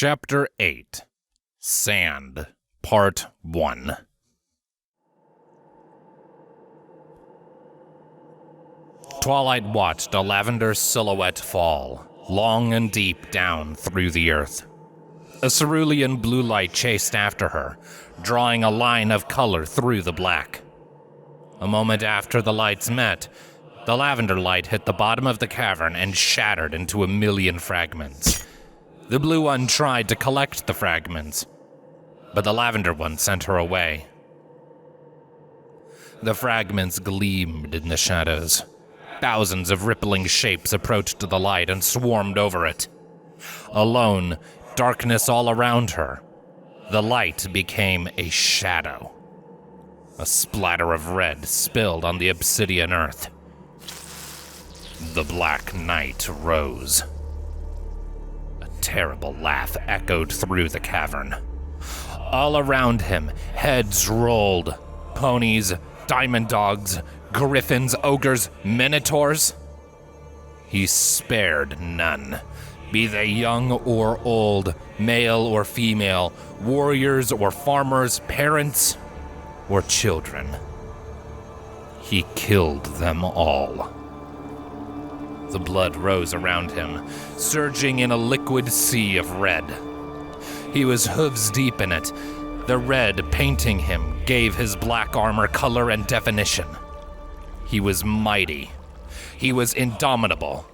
Chapter 8 Sand, Part 1. Twilight watched a lavender silhouette fall, long and deep down through the earth. A cerulean blue light chased after her, drawing a line of color through the black. A moment after the lights met, the lavender light hit the bottom of the cavern and shattered into a million fragments. The blue one tried to collect the fragments, but the lavender one sent her away. The fragments gleamed in the shadows. Thousands of rippling shapes approached the light and swarmed over it. Alone, darkness all around her, the light became a shadow. A splatter of red spilled on the obsidian earth. The Black Knight rose. A terrible laugh echoed through the cavern. All around him, heads rolled. Ponies, diamond dogs, griffins, ogres, minotaurs. He spared none, be they young or old, male or female, warriors or farmers, parents or children. He killed them all. The blood rose around him, surging in a liquid sea of red. He was hooves deep in it. The red painting him gave his black armor color and definition. He was mighty. He was indomitable.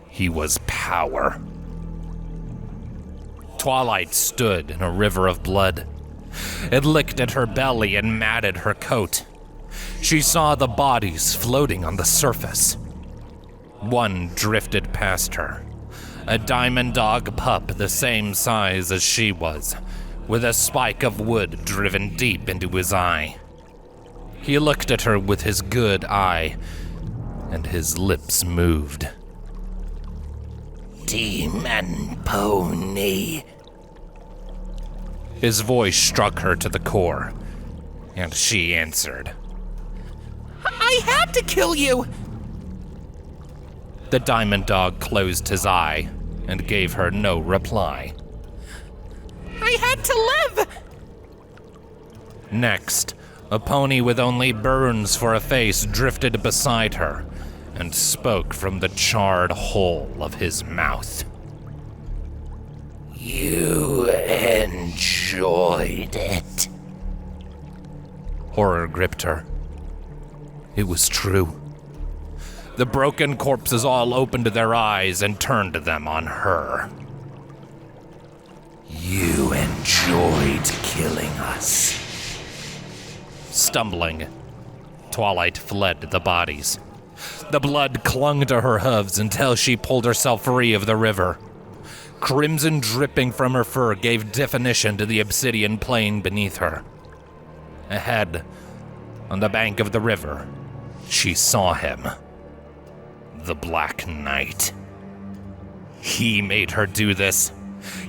He was power. Twilight stood in a river of blood. It licked at her belly and matted her coat. She saw the bodies floating on the surface. One drifted past her, a diamond dog pup the same size as she was, with a spike of wood driven deep into his eye. He looked at her with his good eye, and his lips moved. "Demon pony." His voice struck her to the core, and she answered, "I had to kill you!" The diamond dog closed his eye and gave her no reply. "I had to live!" Next, a pony with only burns for a face drifted beside her and spoke from the charred hole of his mouth. "You enjoyed it." Horror gripped her. It was true. The broken corpses all opened their eyes and turned them on her. "You enjoyed killing us." Stumbling, Twilight fled the bodies. The blood clung to her hooves until she pulled herself free of the river. Crimson dripping from her fur gave definition to the obsidian plain beneath her. Ahead, on the bank of the river, she saw him. The Black Knight. He made her do this.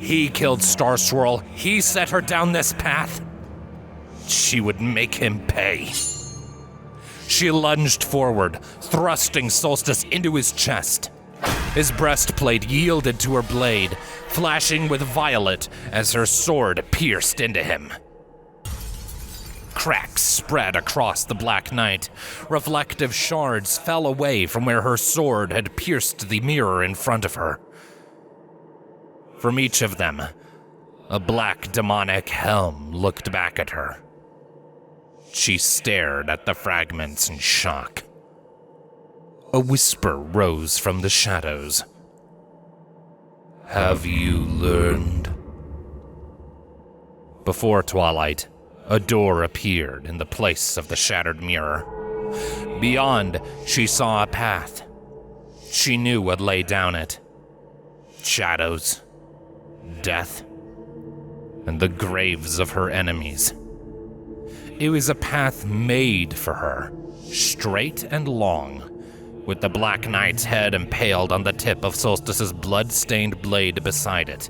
He killed Star Swirl. He set her down this path. She would make him pay. She lunged forward, thrusting Solstice into his chest. His breastplate yielded to her blade, flashing with violet as her sword pierced into him. Cracks spread across the Black Knight. Reflective shards fell away from where her sword had pierced the mirror in front of her. From each of them, a black demonic helm looked back at her. She stared at the fragments in shock. A whisper rose from the shadows. "Have you learned?" Before Twilight, a door appeared in the place of the shattered mirror. Beyond, she saw a path. She knew what lay down it. Shadows, death, and the graves of her enemies. It was a path made for her, straight and long, with the Black Knight's head impaled on the tip of Solstice's blood-stained blade beside it.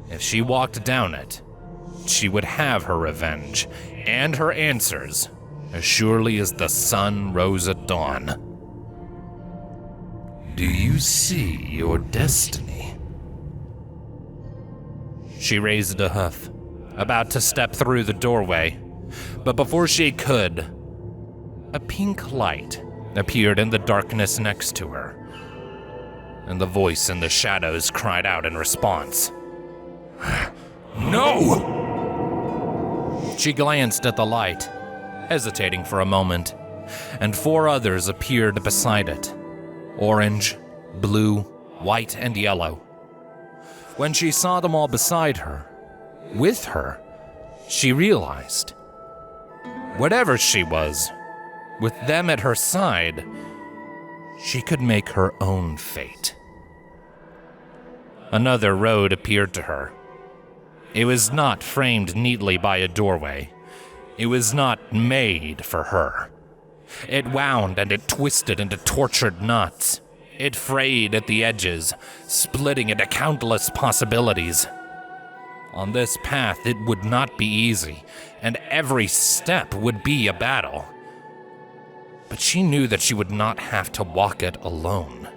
If she walked down it, she would have her revenge and her answers as surely as the sun rose at dawn. "Do you see your destiny?" She raised a hoof, about to step through the doorway, but before she could, a pink light appeared in the darkness next to her, and the voice in the shadows cried out in response. "No!" She glanced at the light, hesitating for a moment, and 4 others appeared beside it. Orange, blue, white, and yellow. When she saw them all beside her, with her, she realized, whatever she was, with them at her side, she could make her own fate. Another road appeared to her. It was not framed neatly by a doorway. It was not made for her. It wound and it twisted into tortured knots. It frayed at the edges, splitting into countless possibilities. On this path, it would not be easy, and every step would be a battle. But she knew that she would not have to walk it alone.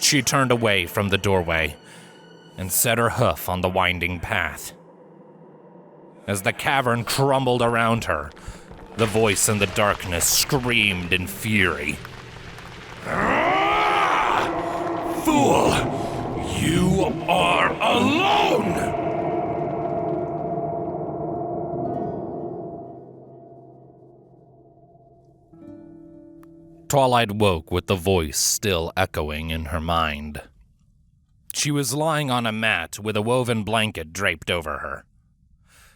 She turned away from the doorway and set her hoof on the winding path. As the cavern crumbled around her, the voice in the darkness screamed in fury. "Fool! You are alone!" Twilight woke with the voice still echoing in her mind. She was lying on a mat with a woven blanket draped over her.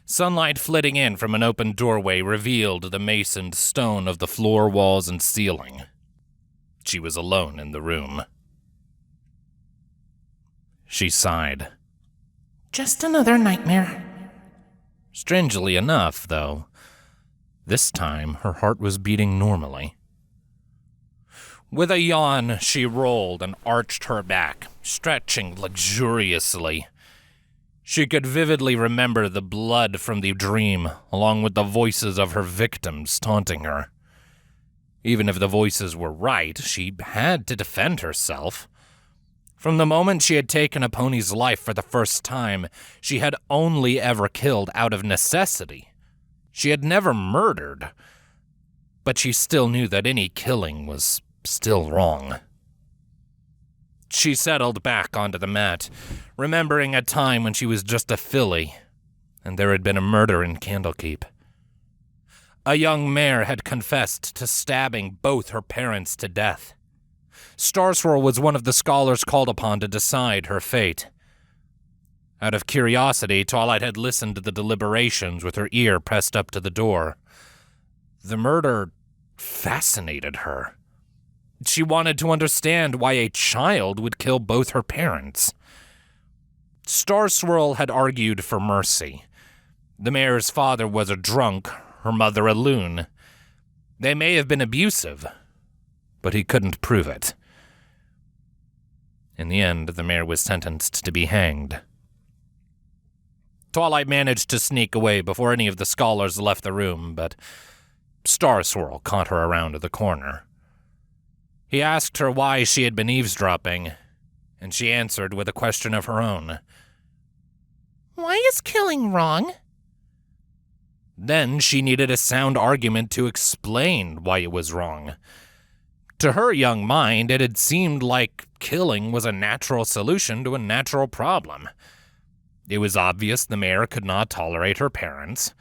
Sunlight flitting in from an open doorway revealed the masoned stone of the floor, walls, and ceiling. She was alone in the room. She sighed. "Just another nightmare." Strangely enough, though, this time her heart was beating normally. With a yawn, she rolled and arched her back, stretching luxuriously. She could vividly remember the blood from the dream, along with the voices of her victims taunting her. Even if the voices were right, she had to defend herself. From the moment she had taken a pony's life for the first time, she had only ever killed out of necessity. She had never murdered, but she still knew that any killing was still wrong. She settled back onto the mat, remembering a time when she was just a filly, and there had been a murder in Candlekeep. A young mare had confessed to stabbing both her parents to death. Starswirl was one of the scholars called upon to decide her fate. Out of curiosity, Twilight had listened to the deliberations with her ear pressed up to the door. The murder fascinated her. She wanted to understand why a child would kill both her parents. Starswirl had argued for mercy. The mare's father was a drunk, her mother a loon. They may have been abusive, but he couldn't prove it. In the end, the mare was sentenced to be hanged. Twilight managed to sneak away before any of the scholars left the room, but Starswirl caught her around the corner. He asked her why she had been eavesdropping, and she answered with a question of her own. "Why is killing wrong?" Then she needed a sound argument to explain why it was wrong. To her young mind, it had seemed like killing was a natural solution to a natural problem. It was obvious the mare could not tolerate her parents.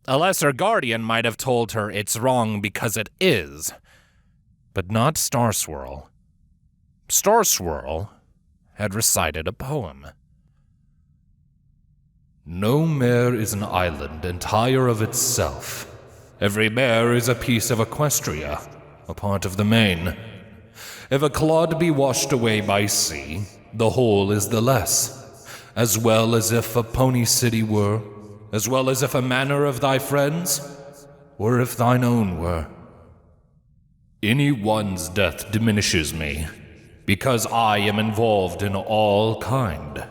A lesser guardian might have told her it's wrong because it is, but not Starswirl. Starswirl had recited a poem. "No mare is an island entire of itself. Every mare is a piece of Equestria, a part of the main. If a clod be washed away by sea, the whole is the less, as well as if a pony city were, as well as if a manor of thy friends, or if thine own were. Any one's death diminishes me, because I am involved in all kind.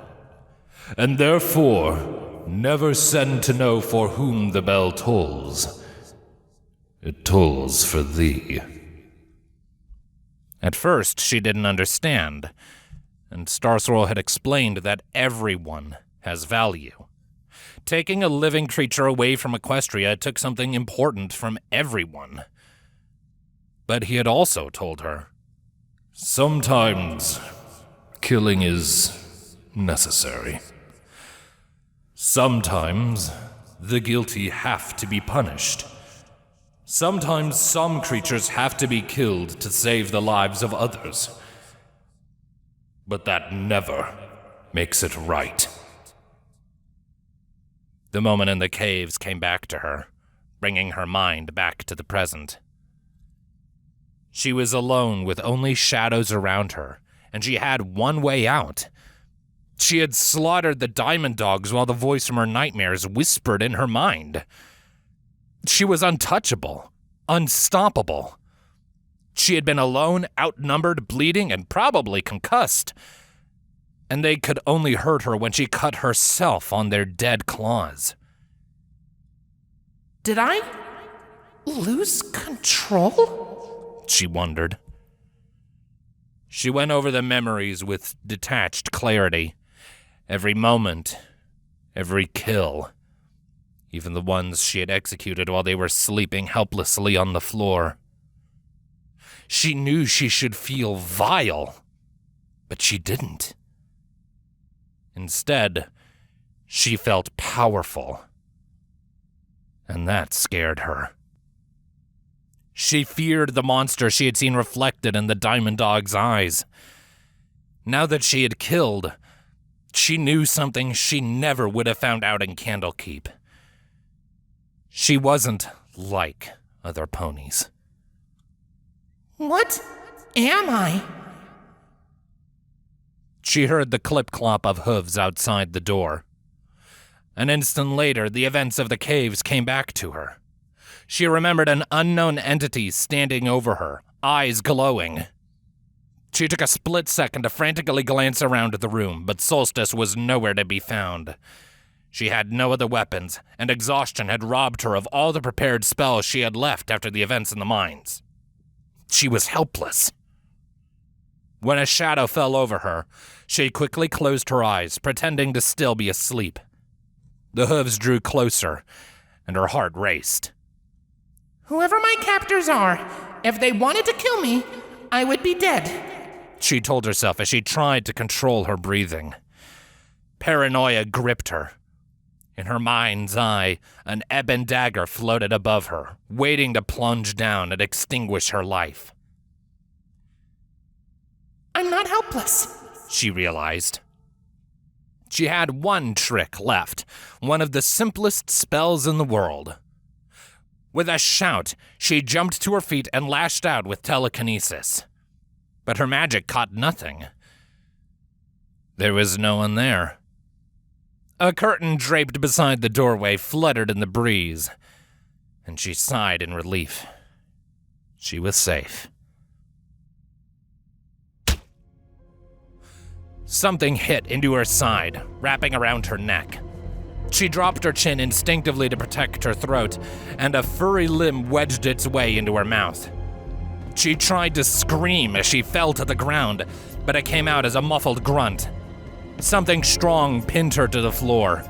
And therefore, never send to know for whom the bell tolls. It tolls for thee." At first, she didn't understand, and Starswirl had explained that everyone has value. Taking a living creature away from Equestria took something important from everyone. But he had also told her, sometimes killing is necessary. Sometimes the guilty have to be punished. Sometimes some creatures have to be killed to save the lives of others. But that never makes it right. The moment in the caves came back to her, bringing her mind back to the present. She was alone with only shadows around her, and she had one way out. She had slaughtered the diamond dogs while the voice from her nightmares whispered in her mind. She was untouchable, unstoppable. She had been alone, outnumbered, bleeding, and probably concussed. And they could only hurt her when she cut herself on their dead claws. Did I lose control? She wondered. She went over the memories with detached clarity. Every moment, every kill, even the ones she had executed while they were sleeping helplessly on the floor. She knew she should feel vile, but she didn't. Instead, she felt powerful, and that scared her. She feared the monster she had seen reflected in the Diamond Dog's eyes. Now that she had killed, she knew something she never would have found out in Candlekeep. She wasn't like other ponies. What am I? She heard the clip-clop of hooves outside the door. An instant later, the events of the caves came back to her. She remembered an unknown entity standing over her, eyes glowing. She took a split second to frantically glance around the room, but Solstice was nowhere to be found. She had no other weapons, and exhaustion had robbed her of all the prepared spells she had left after the events in the mines. She was helpless. When a shadow fell over her, she quickly closed her eyes, pretending to still be asleep. The hooves drew closer, and her heart raced. Whoever my captors are, if they wanted to kill me, I would be dead, she told herself as she tried to control her breathing. Paranoia gripped her. In her mind's eye, an ebon dagger floated above her, waiting to plunge down and extinguish her life. I'm not helpless, she realized. She had one trick left, one of the simplest spells in the world. With a shout, she jumped to her feet and lashed out with telekinesis. But her magic caught nothing. There was no one there. A curtain draped beside the doorway fluttered in the breeze, and she sighed in relief. She was safe. Something hit into her side, wrapping around her neck. She dropped her chin instinctively to protect her throat, and a furry limb wedged its way into her mouth. She tried to scream as she fell to the ground, but it came out as a muffled grunt. Something strong pinned her to the floor.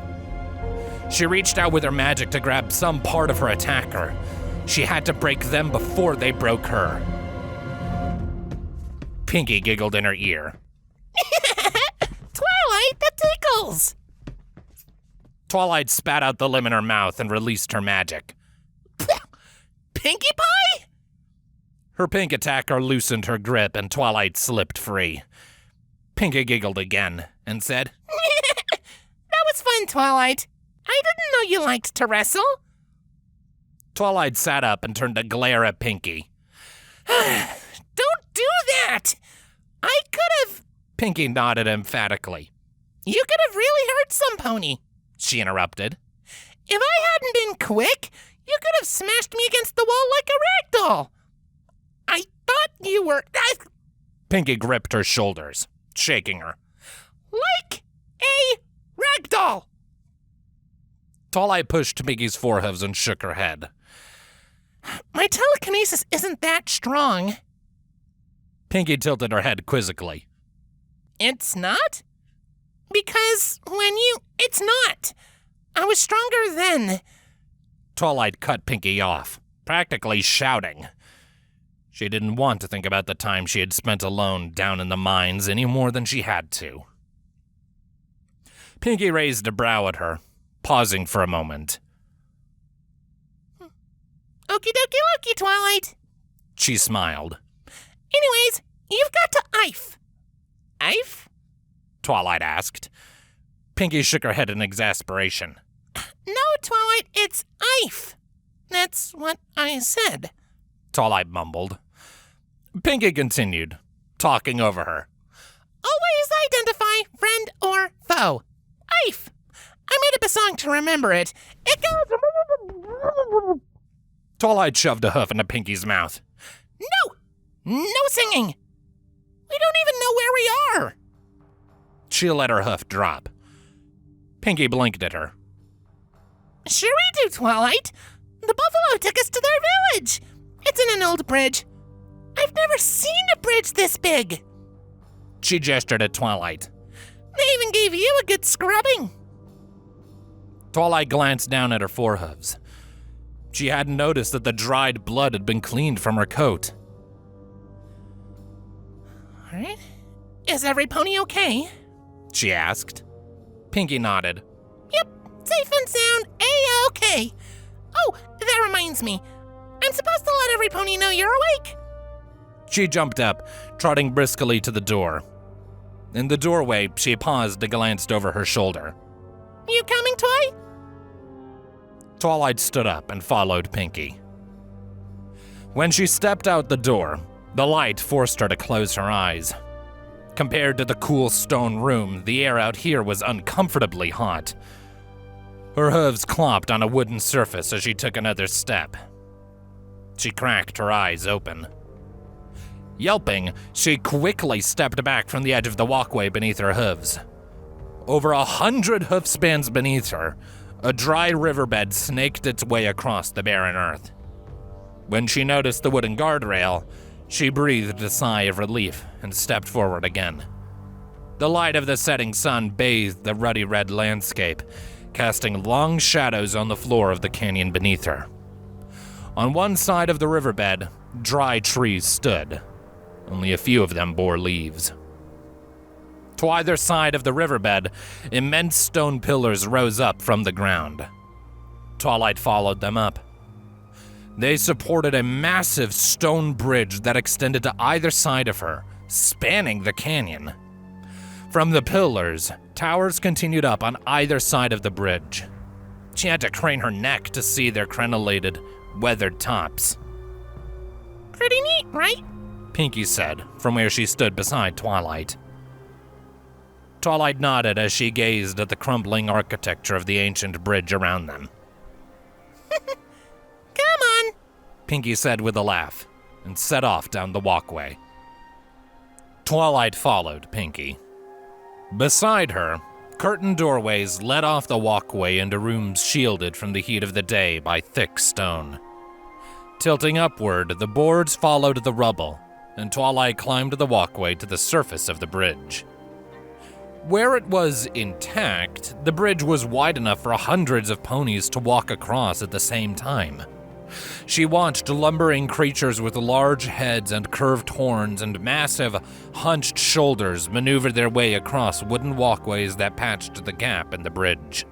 She reached out with her magic to grab some part of her attacker. She had to break them before they broke her. Pinky giggled in her ear. Twilight, that tickles! Twilight spat out the limb in her mouth and released her magic. Pinkie Pie? Her pink attacker loosened her grip and Twilight slipped free. Pinky giggled again and said, That was fun, Twilight. I didn't know you liked to wrestle. Twilight sat up and turned to glare at Pinky. Don't do that! I could have... Pinky nodded emphatically. You could have really hurt some pony, she interrupted. If I hadn't been quick, you could have smashed me against the wall like a ragdoll. I thought you were... Pinky gripped her shoulders, shaking her. Like a ragdoll! Twilight pushed Pinky's foreheads and shook her head. My telekinesis isn't that strong. Pinky tilted her head quizzically. It's not? Because it's not. I was stronger then. Twilight cut Pinky off, practically shouting. She didn't want to think about the time she had spent alone down in the mines any more than she had to. Pinky raised a brow at her, pausing for a moment. Okie dokie, Twilight. She smiled. Anyways, you've got to Ife. Ife? Twilight asked. Pinky shook her head in exasperation. No, Twilight, it's Ife. That's what I said. Twilight mumbled. Pinky continued, talking over her. Always identify friend or foe. Ife. I made up a song to remember it. It goes... Twilight shoved a hoof into Pinky's mouth. No singing. We don't even know where we are. She let her hoof drop. Pinky blinked at her. Sure we do, Twilight. The buffalo took us to their village. It's in an old bridge. I've never seen a bridge this big. She gestured at Twilight. They even gave you a good scrubbing. Twilight glanced down at her forehooves. She hadn't noticed that the dried blood had been cleaned from her coat. All right. Is every pony okay? She asked. Pinky nodded. Yep, safe and sound, A-okay. Oh, that reminds me. I'm supposed to let every pony know you're awake. She jumped up, trotting briskly to the door. In the doorway, she paused and glanced over her shoulder. You coming, Twi? Twilight stood up and followed Pinky. When she stepped out the door, the light forced her to close her eyes. Compared to the cool stone room, the air out here was uncomfortably hot. Her hooves clopped on a wooden surface as she took another step. She cracked her eyes open. Yelping, she quickly stepped back from the edge of the walkway beneath her hooves. Over 100 hoof spans beneath her, a dry riverbed snaked its way across the barren earth. When she noticed the wooden guardrail, she breathed a sigh of relief and stepped forward again. The light of the setting sun bathed the ruddy red landscape, casting long shadows on the floor of the canyon beneath her. On one side of the riverbed, dry trees stood. Only a few of them bore leaves. To either side of the riverbed, immense stone pillars rose up from the ground. Twilight followed them up. They supported a massive stone bridge that extended to either side of her, spanning the canyon. From the pillars, towers continued up on either side of the bridge. She had to crane her neck to see their crenellated, weathered tops. Pretty neat, right? Pinky said, from where she stood beside Twilight. Twilight nodded as she gazed at the crumbling architecture of the ancient bridge around them. Come on, Pinky said with a laugh, and set off down the walkway. Twilight followed Pinky. Beside her, curtained doorways led off the walkway into rooms shielded from the heat of the day by thick stone. Tilting upward, the boards followed the rubble, and Twilight climbed the walkway to the surface of the bridge. Where it was intact, the bridge was wide enough for hundreds of ponies to walk across at the same time. She watched lumbering creatures with large heads and curved horns and massive, hunched shoulders maneuver their way across wooden walkways that patched the gap in the bridge.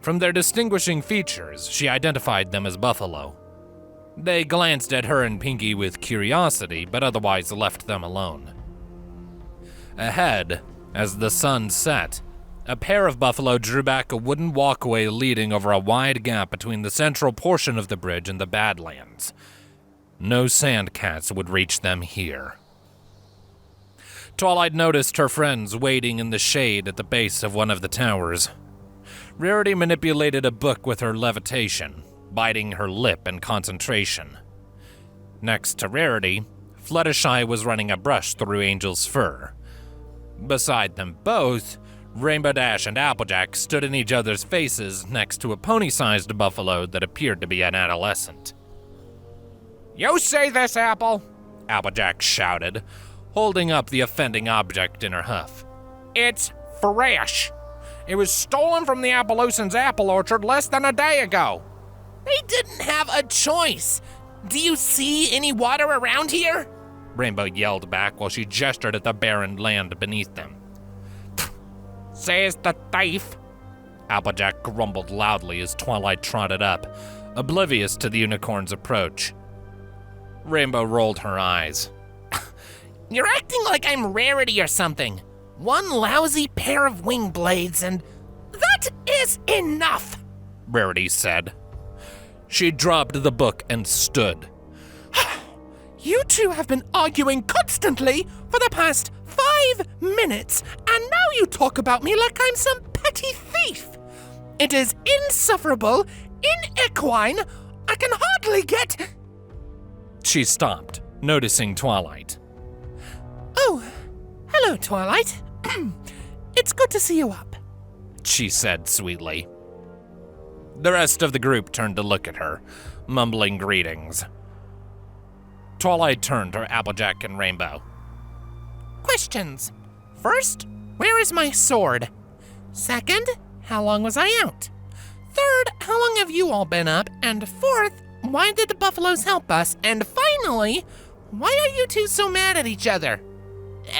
From their distinguishing features, she identified them as buffalo. They glanced at her and Pinky with curiosity, but otherwise left them alone. Ahead, as the sun set, a pair of buffalo drew back a wooden walkway leading over a wide gap between the central portion of the bridge and the Badlands. No sandcats would reach them here. Twilight noticed her friends waiting in the shade at the base of one of the towers. Rarity manipulated a book with her levitation, biting her lip in concentration. Next to Rarity, Fluttershy was running a brush through Angel's fur. Beside them both, Rainbow Dash and Applejack stood in each other's faces next to a pony-sized buffalo that appeared to be an adolescent. "You say this, Apple!" Applejack shouted, holding up the offending object in her huff. It's fresh. It was stolen from the Appaloosans' apple orchard less than a day ago. They didn't have a choice. Do you see any water around here? Rainbow yelled back while she gestured at the barren land beneath them. Says the thief. Applejack grumbled loudly as Twilight trotted up, oblivious to the unicorn's approach. Rainbow rolled her eyes. You're acting like I'm Rarity or something. One lousy pair of wing blades and that is enough, Rarity said. She dropped the book and stood. You two have been arguing constantly for the past 5 minutes, and now you talk about me like I'm some petty thief. It is insufferable, inequine. I can hardly get... She stopped, noticing Twilight. Oh, hello, Twilight. It's good to see you up, she said sweetly. The rest of the group turned to look at her, mumbling greetings. Twilight turned to Applejack and Rainbow. Questions. First, where is my sword? Second, how long was I out? Third, how long have you all been up? And fourth, why did the buffaloes help us? And finally, why are you two so mad at each other?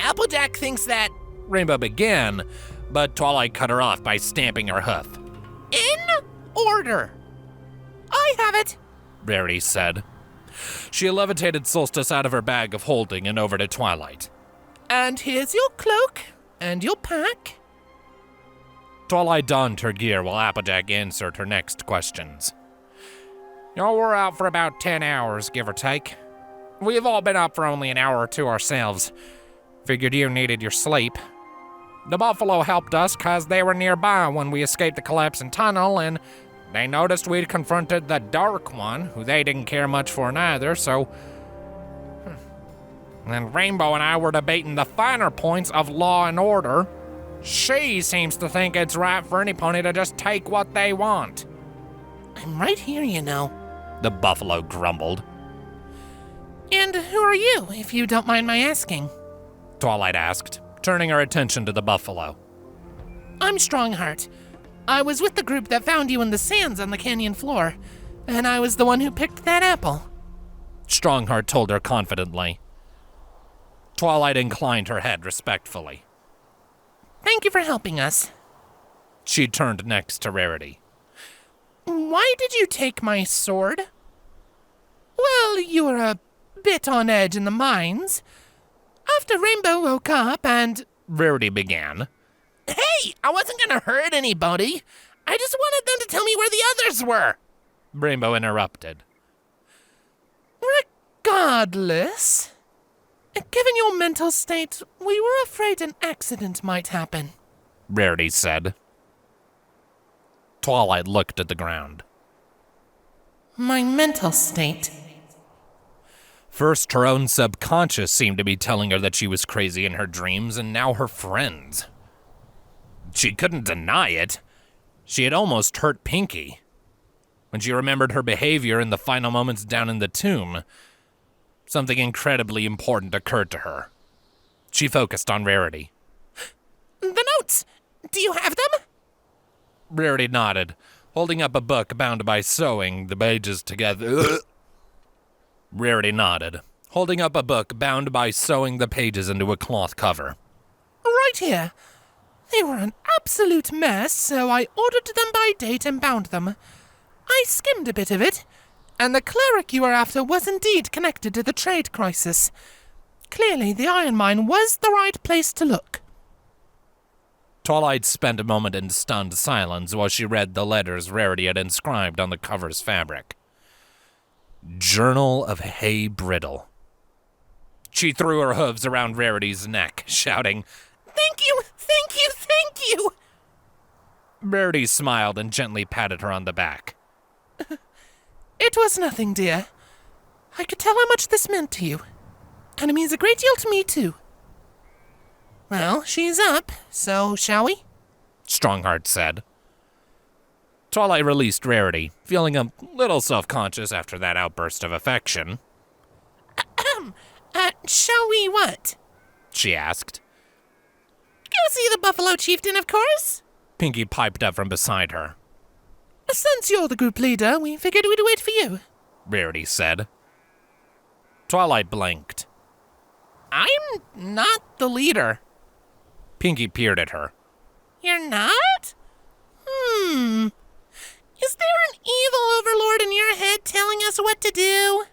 Applejack thinks that... Rainbow began, but Twilight cut her off by stamping her hoof. In order. I have it, Rarity said. She levitated Solstice out of her bag of holding and over to Twilight. And here's your cloak and your pack. Twilight donned her gear while Applejack answered her next questions. We're out for about 10 hours, give or take. We've all been up for only an hour or two ourselves. Figured you needed your sleep. The buffalo helped us because they were nearby when we escaped the collapsing tunnel, and they noticed we'd confronted the Dark One, who they didn't care much for neither, so... And Rainbow and I were debating the finer points of law and order. She seems to think it's right for any pony to just take what they want. I'm right here, you know, the buffalo grumbled. And who are you, if you don't mind my asking? Twilight asked, turning her attention to the buffalo. I'm Strongheart. I was with the group that found you in the sands on the canyon floor, and I was the one who picked that apple. Strongheart told her confidently. Twilight inclined her head respectfully. Thank you for helping us. She turned next to Rarity. Why did you take my sword? Well, you were a bit on edge in the mines. After Rainbow woke up and... Rarity began. Hey, I wasn't gonna hurt anybody. I just wanted them to tell me where the others were. Rainbow interrupted. Regardless, given your mental state, we were afraid an accident might happen, Rarity said. Twilight looked at the ground. My mental state. First, her own subconscious seemed to be telling her that she was crazy in her dreams, and now her friends. She couldn't deny it. She had almost hurt Pinky. When she remembered her behavior in the final moments down in the tomb, something incredibly important occurred to her. She focused on Rarity. The notes! Do you have them? Rarity nodded, holding up a book bound by sewing the pages together. Rarity nodded, holding up a book bound by sewing the pages into a cloth cover. Right here. They were an absolute mess, so I ordered them by date and bound them. I skimmed a bit of it, and the cleric you were after was indeed connected to the trade crisis. Clearly, the iron mine was the right place to look. Twilight spent a moment in stunned silence while she read the letters Rarity had inscribed on the cover's fabric. Journal of Hay Brittle. She threw her hooves around Rarity's neck, shouting, Thank you! Thank you! Thank you! Rarity smiled and gently patted her on the back. It was nothing, dear. I could tell how much this meant to you. And it means a great deal to me, too. Well, she's up, so shall we? Strongheart said. Twilight released Rarity, feeling a little self-conscious after that outburst of affection. Shall we what? she asked. Go see the Buffalo Chieftain, of course. Pinky piped up from beside her. Since you're the group leader, we figured we'd wait for you. Rarity said. Twilight blinked. I'm not the leader. Pinky peered at her. You're not? Is there an evil overlord in your head telling us what to do?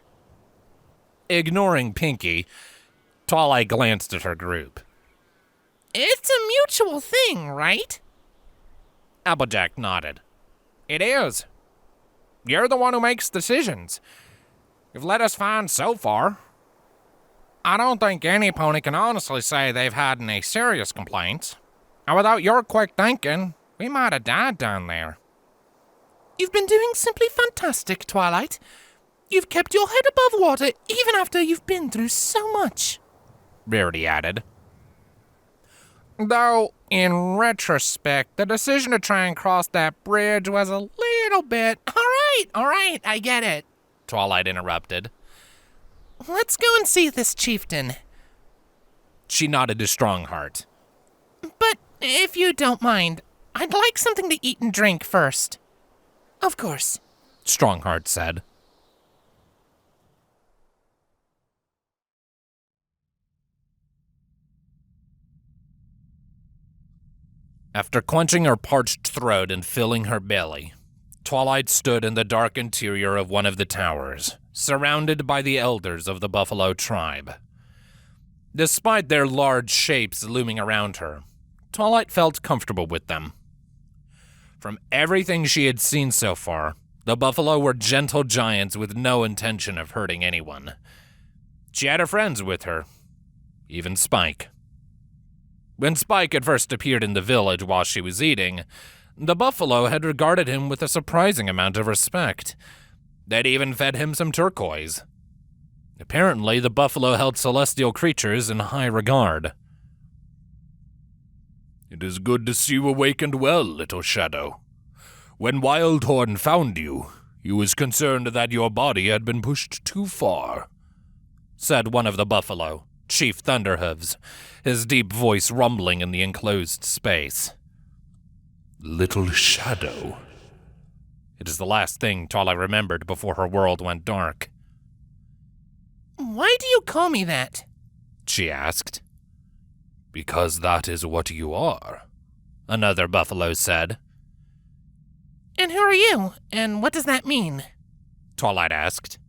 Ignoring Pinky, Twilight glanced at her group. It's a mutual thing, right? Applejack nodded. It is. You're the one who makes decisions. You've let us find so far. I don't think any pony can honestly say they've had any serious complaints. And without your quick thinking, we might have died down there. You've been doing simply fantastic, Twilight. You've kept your head above water even after you've been through so much. Rarity added. Though, in retrospect, the decision to try and cross that bridge was a little bit... All right, I get it. Twilight interrupted. Let's go and see this chieftain. She nodded to Strongheart. But if you don't mind, I'd like something to eat and drink first. Of course, Strongheart said. After quenching her parched throat and filling her belly, Twilight stood in the dark interior of one of the towers, surrounded by the elders of the Buffalo tribe. Despite their large shapes looming around her, Twilight felt comfortable with them. From everything she had seen so far, the Buffalo were gentle giants with no intention of hurting anyone. She had her friends with her, even Spike. When Spike had first appeared in the village while she was eating, the Buffalo had regarded him with a surprising amount of respect. They'd even fed him some turquoise. Apparently, the Buffalo held celestial creatures in high regard. "It is good to see you awakened well, little Shadow. When Wildhorn found you, he was concerned that your body had been pushed too far," said one of the Buffalo, Chief Thunderhooves, his deep voice rumbling in the enclosed space. "Little Shadow." It is the last thing Twilight remembered before her world went dark. Why do you call me that? She asked. "Because that is what you are," another Buffalo said. And who are you, and what does that mean? Twilight asked.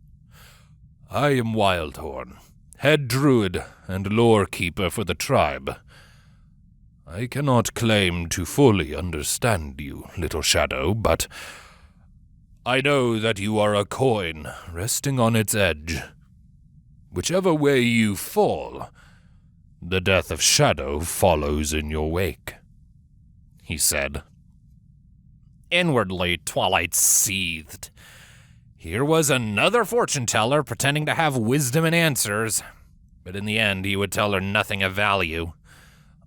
"I am Wildhorn, head druid and lore keeper for the tribe. I cannot claim to fully understand you, little Shadow, but I know that you are a coin resting on its edge. Whichever way you fall, the death of Shadow follows in your wake," he said. Inwardly, Twilight seethed. Here was another fortune-teller pretending to have wisdom and answers, but in the end he would tell her nothing of value.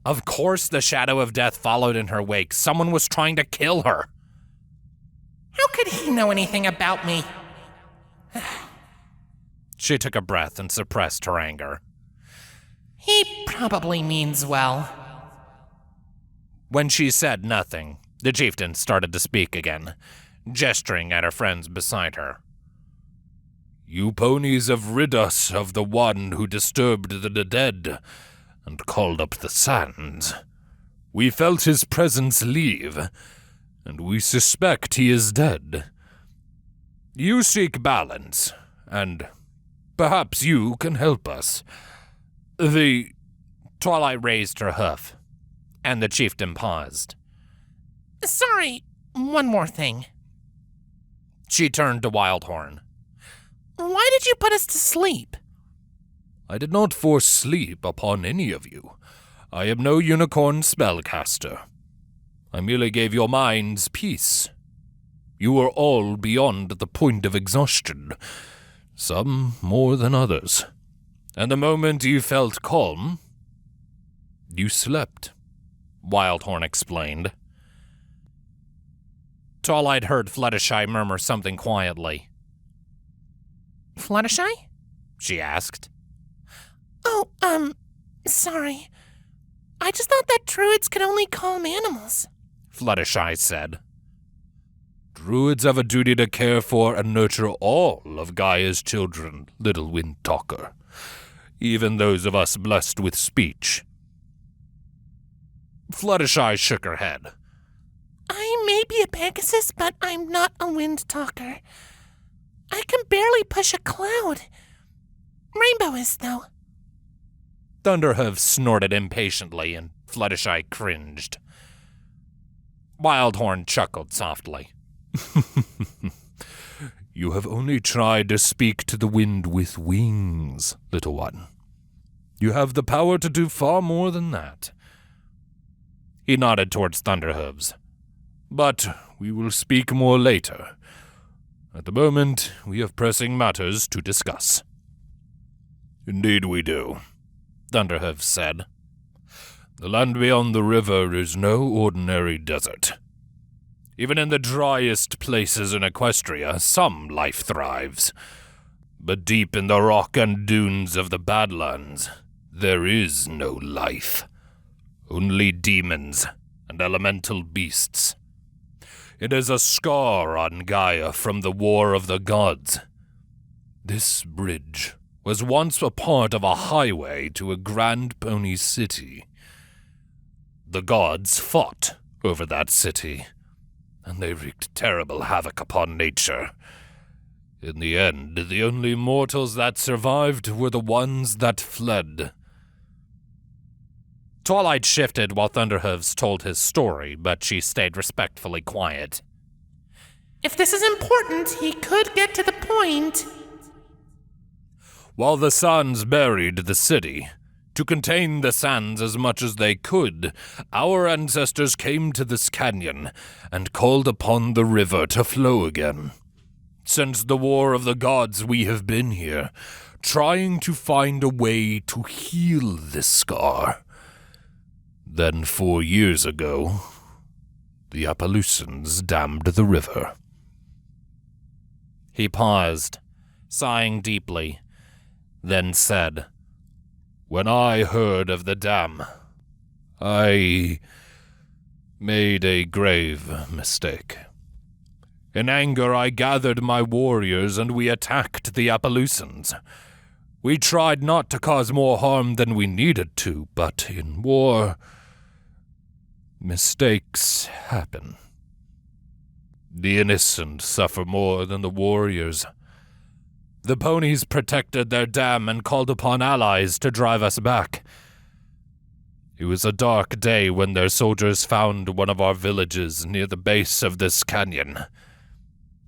Of course the shadow of death followed in her wake. Someone was trying to kill her. How could he know anything about me? She took a breath and suppressed her anger. He probably means well. When she said nothing, the chieftain started to speak again, gesturing at her friends beside her. "You ponies have rid us of the one who disturbed the dead and called up the sands. We felt his presence leave, and we suspect he is dead. You seek balance, and perhaps you can help us. Twilight raised her hoof, and the chieftain paused. Sorry, one more thing. She turned to Wildhorn. Why did you put us to sleep? "I did not force sleep upon any of you. I am no unicorn spellcaster. I merely gave your minds peace. You were all beyond the point of exhaustion, some more than others. And the moment you felt calm, you slept," Wildhorn explained. Twilight heard Fluttershy murmur something quietly. Fluttershy? She asked. Oh, Sorry. I just thought that druids could only calm animals, Fluttershy said. Druids have a duty to care for and nurture all of Gaia's children, little wind talker. Even those of us blessed with speech. Fluttershy shook her head. I may be a Pegasus, but I'm not a wind talker. I can barely push a cloud. Rainbow is, though. Thunderhoof snorted impatiently, and Fluttershy cringed. Wildhorn chuckled softly. You have only tried to speak to the wind with wings, little one. You have the power to do far more than that. He nodded towards Thunderhooves. But we will speak more later. At the moment, we have pressing matters to discuss. Indeed we do, Thunderhooves said. The land beyond the river is no ordinary desert. Even in the driest places in Equestria, some life thrives. But deep in the rock and dunes of the Badlands, there is no life. Only demons and elemental beasts. It is a scar on Gaia from the War of the Gods. This bridge was once a part of a highway to a grand pony city. The gods fought over that city, and they wreaked terrible havoc upon nature. In the end, the only mortals that survived were the ones that fled. Twilight shifted while Thunderhooves told his story, but she stayed respectfully quiet. If this is important, he could get to the point. While the Sands buried the city, to contain the sands as much as they could, our ancestors came to this canyon and called upon the river to flow again. Since the War of the Gods, we have been here, trying to find a way to heal this scar. Then 4 years ago, the Appalachians dammed the river. He paused, sighing deeply, then said, When I heard of the dam, I made a grave mistake. In anger, I gathered my warriors and we attacked the Appalachians. We tried not to cause more harm than we needed to, but in war, mistakes happen. The innocent suffer more than the warriors. The ponies protected their dam and called upon allies to drive us back. It was a dark day when their soldiers found one of our villages near the base of this canyon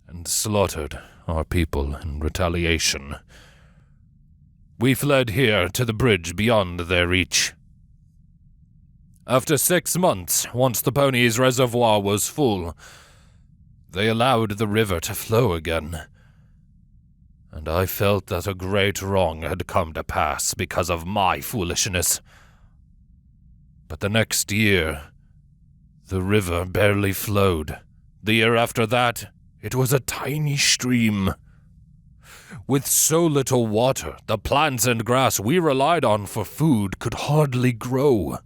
and slaughtered our people in retaliation. We fled here to the bridge beyond their reach. After 6 months, once the ponies' reservoir was full, they allowed the river to flow again. And I felt that a great wrong had come to pass because of my foolishness. But the next year, the river barely flowed. The year after that, it was a tiny stream. With so little water, the plants and grass we relied on for food could hardly grow.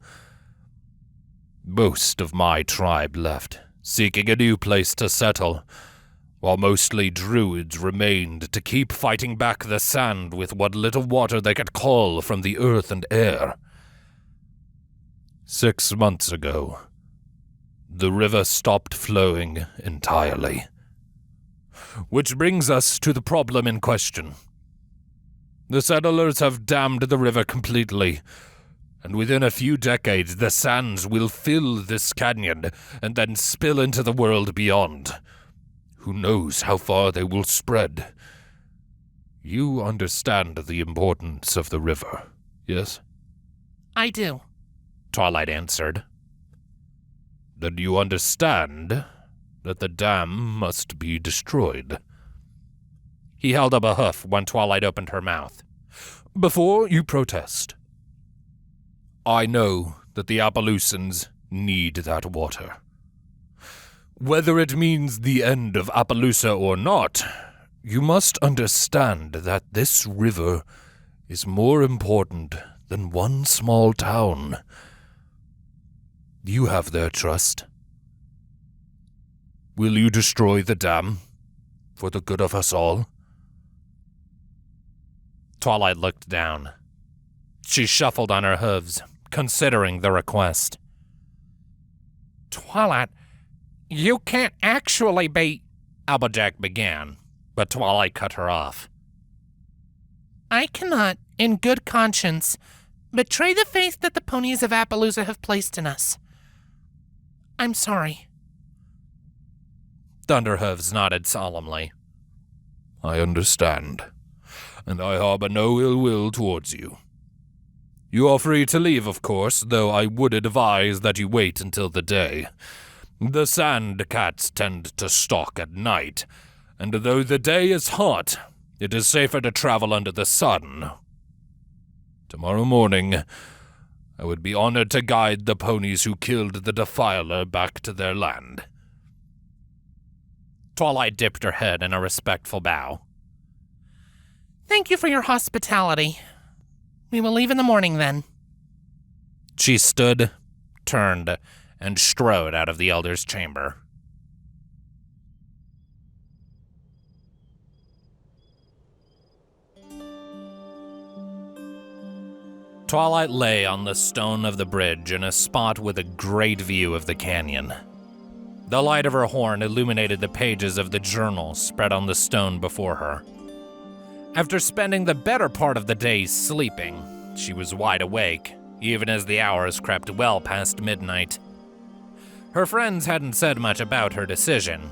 Most of my tribe left, seeking a new place to settle, while mostly druids remained to keep fighting back the sand with what little water they could call from the earth and air. 6 months ago, the river stopped flowing entirely. Which brings us to the problem in question. The settlers have dammed the river completely, and within a few decades the sands will fill this canyon and then spill into the world beyond. Who knows how far they will spread? You understand the importance of the river, yes? I do, Twilight answered. Then you understand that the dam must be destroyed. He held up a hoof when Twilight opened her mouth. Before you protest, I know that the Appalachians need that water. Whether it means the end of Appaloosa or not, you must understand that this river is more important than one small town. You have their trust. Will you destroy the dam for the good of us all? Twilight looked down. She shuffled on her hooves, considering the request. Twilight, you can't actually be... Applejack began, but Twilight cut her off. I cannot, in good conscience, betray the faith that the ponies of Appaloosa have placed in us. I'm sorry. Thunderhooves nodded solemnly. I understand, and I harbor no ill will towards you. You are free to leave, of course, though I would advise that you wait until the day. The sand cats tend to stalk at night, and though the day is hot, it is safer to travel under the sun. Tomorrow morning, I would be honored to guide the ponies who killed the Defiler back to their land. Twilight dipped her head in a respectful bow. Thank you for your hospitality. We will leave in the morning, then. She stood, turned, and strode out of the Elder's chamber. Twilight lay on the stone of the bridge in a spot with a great view of the canyon. The light of her horn illuminated the pages of the journal spread on the stone before her. After spending the better part of the day sleeping, she was wide awake, even as the hours crept well past midnight. Her friends hadn't said much about her decision,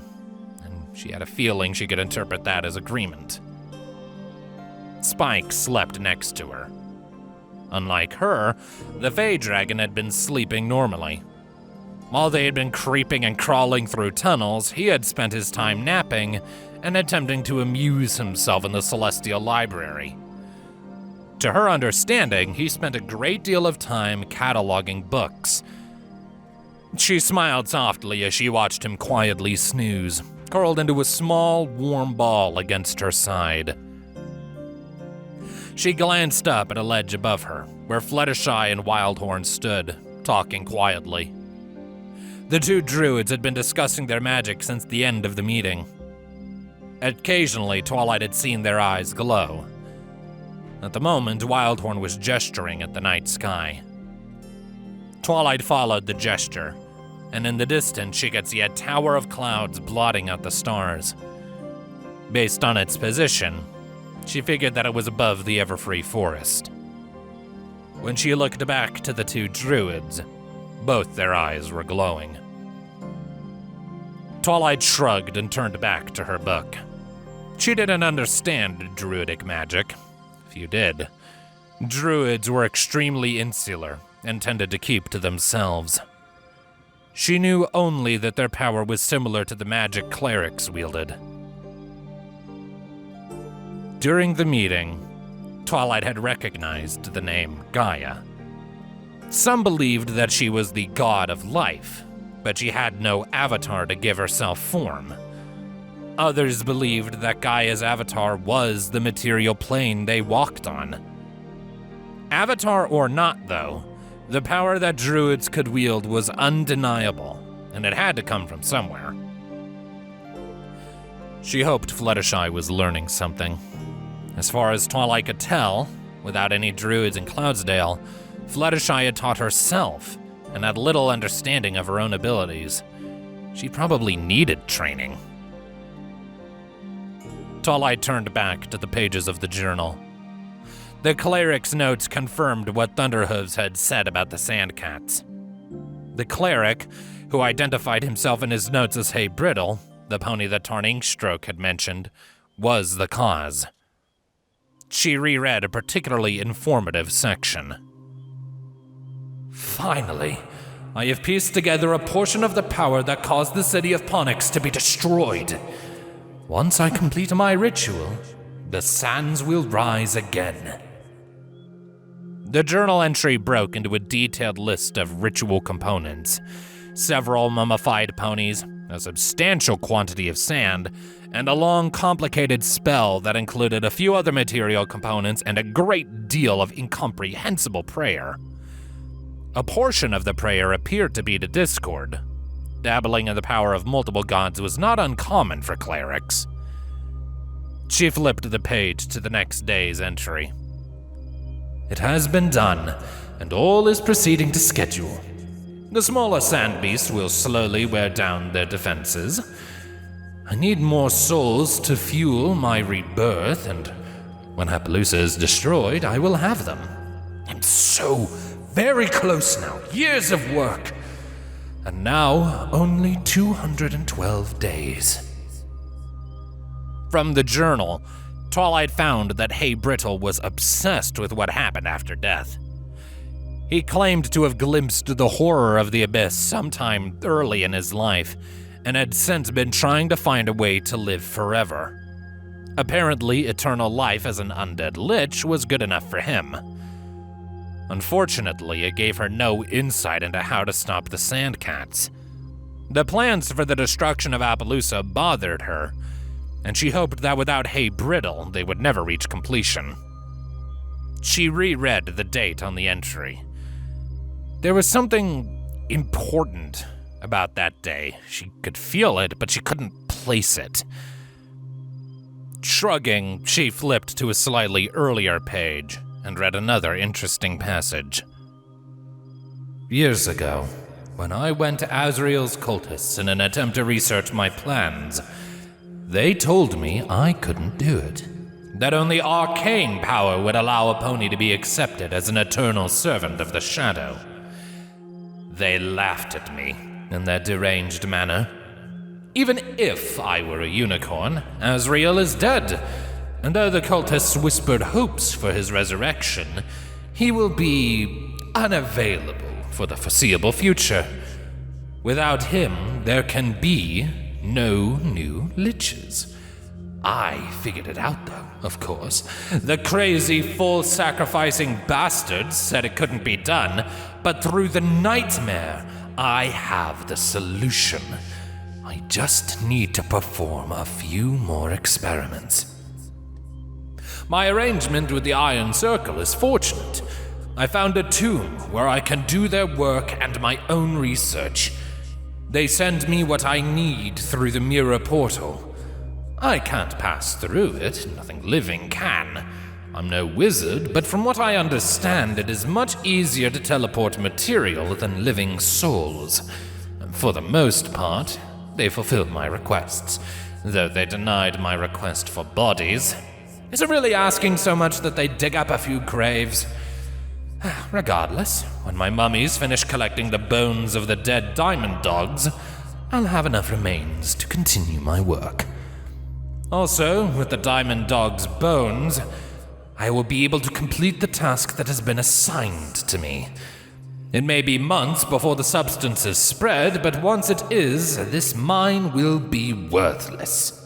and she had a feeling she could interpret that as agreement. Spike slept next to her. Unlike her, the Fey Dragon had been sleeping normally. While they had been creeping and crawling through tunnels, he had spent his time napping and attempting to amuse himself in the Celestial Library. To her understanding, he spent a great deal of time cataloging books. She smiled softly as she watched him quietly snooze, curled into a small, warm ball against her side. She glanced up at a ledge above her, where Fluttershy and Wildhorn stood, talking quietly. The two druids had been discussing their magic since the end of the meeting. Occasionally, Twilight had seen their eyes glow. At the moment, Wildhorn was gesturing at the night sky. Twilight followed the gesture, and in the distance she could see a tower of clouds blotting out the stars. Based on its position, she figured that it was above the Everfree forest. When she looked back to the two druids, both their eyes were glowing. Twilight shrugged and turned back to her book. She didn't understand druidic magic. Few did. Druids were extremely insular and tended to keep to themselves. She knew only that their power was similar to the magic clerics wielded. During the meeting, Twilight had recognized the name Gaia. Some believed that she was the god of life, but she had no avatar to give herself form. Others believed that Gaia's avatar was the material plane they walked on. Avatar or not, though, the power that druids could wield was undeniable, and it had to come from somewhere. She hoped Fluttershy was learning something. As far as Twilight could tell, without any druids in Cloudsdale, Fluttershy had taught herself and had little understanding of her own abilities. She probably needed training. Twilight turned back to the pages of the journal. The cleric's notes confirmed what Thunderhooves had said about the Sandcats. The cleric, who identified himself in his notes as Hey Brittle, the pony that Tarn Inkstroke had mentioned, was the cause. She reread a particularly informative section. Finally, I have pieced together a portion of the power that caused the city of Ponix to be destroyed. Once I complete my ritual, the sands will rise again. The journal entry broke into a detailed list of ritual components: several mummified ponies, a substantial quantity of sand, and a long, complicated spell that included a few other material components and a great deal of incomprehensible prayer. A portion of the prayer appeared to be to Discord. Dabbling in the power of multiple gods was not uncommon for clerics. She flipped the page to the next day's entry. It has been done, and all is proceeding to schedule. The smaller sand beasts will slowly wear down their defenses. I need more souls to fuel my rebirth, and when Appaloosa is destroyed, I will have them. I'm so very close now. Years of work. And now, only 212 days. From the journal, Twilight found that Hey Brittle was obsessed with what happened after death. He claimed to have glimpsed the horror of the abyss sometime early in his life, and had since been trying to find a way to live forever. Apparently, eternal life as an undead lich was good enough for him. Unfortunately, it gave her no insight into how to stop the Sandcats. The plans for the destruction of Appaloosa bothered her, and she hoped that without Hey Brittle, they would never reach completion. She reread the date on the entry. There was something important about that day. She could feel it, but she couldn't place it. Shrugging, she flipped to a slightly earlier page and read another interesting passage. Years ago, when I went to Azrael's cultists in an attempt to research my plans, they told me I couldn't do it. That only arcane power would allow a pony to be accepted as an eternal servant of the shadow. They laughed at me in their deranged manner. Even if I were a unicorn, Azrael is dead, and though the cultists whispered hopes for his resurrection, he will be unavailable for the foreseeable future. Without him, there can be no new liches. I figured it out, though, of course. The crazy, full-sacrificing bastards said it couldn't be done, but through the nightmare, I have the solution. I just need to perform a few more experiments. My arrangement with the Iron Circle is fortunate. I found a tomb where I can do their work and my own research. They send me what I need through the mirror portal. I can't pass through it, nothing living can. I'm no wizard, but from what I understand, it is much easier to teleport material than living souls. For the most part, they fulfilled my requests, though they denied my request for bodies. Is it really asking so much that they dig up a few graves? Regardless, when my mummies finish collecting the bones of the dead diamond dogs, I'll have enough remains to continue my work. Also, with the diamond dog's bones, I will be able to complete the task that has been assigned to me. It may be months before the substance is spread, but once it is, this mine will be worthless.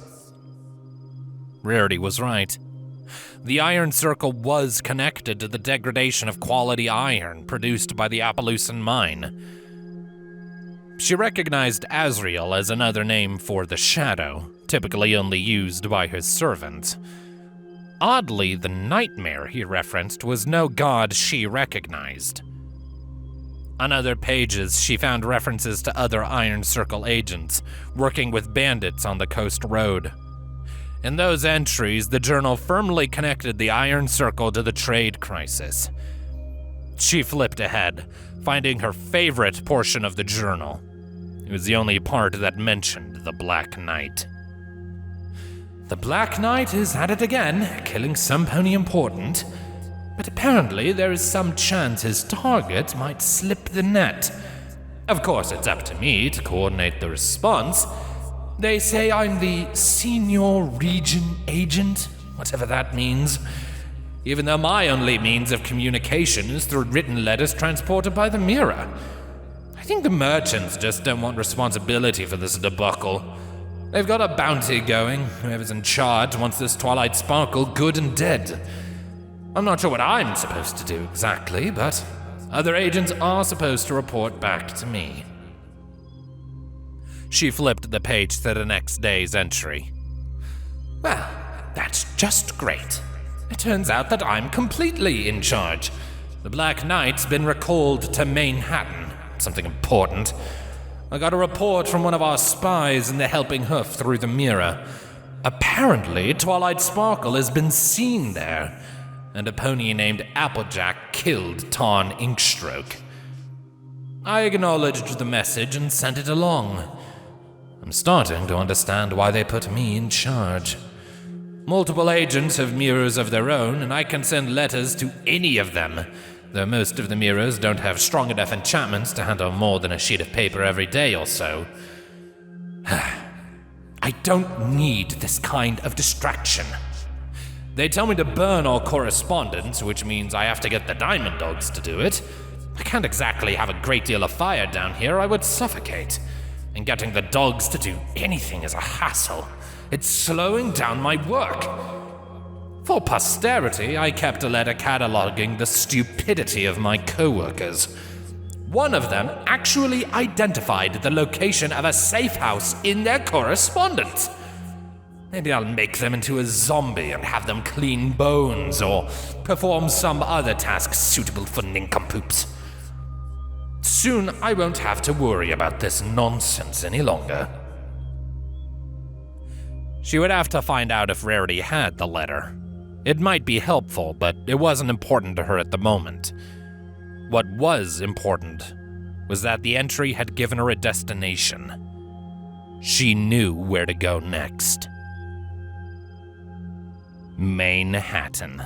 Rarity was right. The Iron Circle was connected to the degradation of quality iron produced by the Appaloosan mine. She recognized Azrael as another name for the Shadow, typically only used by his servants. Oddly, the nightmare he referenced was no god she recognized. On other pages, she found references to other Iron Circle agents working with bandits on the coast road. In those entries, the journal firmly connected the Iron Circle to the trade crisis. She flipped ahead, finding her favorite portion of the journal. It was the only part that mentioned the Black Knight. The Black Knight is at it again, killing some pony important. But apparently there is some chance his target might slip the net. Of course, it's up to me to coordinate the response. They say I'm the senior region agent, whatever that means. Even though my only means of communication is through written letters transported by the mirror. I think the merchants just don't want responsibility for this debacle. They've got a bounty going. Whoever's in charge wants this Twilight Sparkle good and dead. I'm not sure what I'm supposed to do exactly, but other agents are supposed to report back to me. She flipped the page to the next day's entry. Well, that's just great. It turns out that I'm completely in charge. The Black Knight's been recalled to Manhattan. Something important. I got a report from one of our spies in the Helping Hoof through the mirror. Apparently, Twilight Sparkle has been seen there, and a pony named Applejack killed Tarn Inkstroke. I acknowledged the message and sent it along. I'm starting to understand why they put me in charge. Multiple agents have mirrors of their own, and I can send letters to any of them, though most of the mirrors don't have strong enough enchantments to handle more than a sheet of paper every day or so. I don't need this kind of distraction. They tell me to burn all correspondence, which means I have to get the Diamond Dogs to do it. I can't exactly have a great deal of fire down here, I would suffocate. And getting the dogs to do anything is a hassle. It's slowing down my work. For posterity, I kept a letter cataloging the stupidity of my co-workers. One of them actually identified the location of a safe house in their correspondence. Maybe I'll make them into a zombie and have them clean bones or perform some other task suitable for nincompoops. Soon I won't have to worry about this nonsense any longer. She would have to find out if Rarity had the letter. It might be helpful, but it wasn't important to her at the moment. What was important was that the entry had given her a destination. She knew where to go next. Manhattan.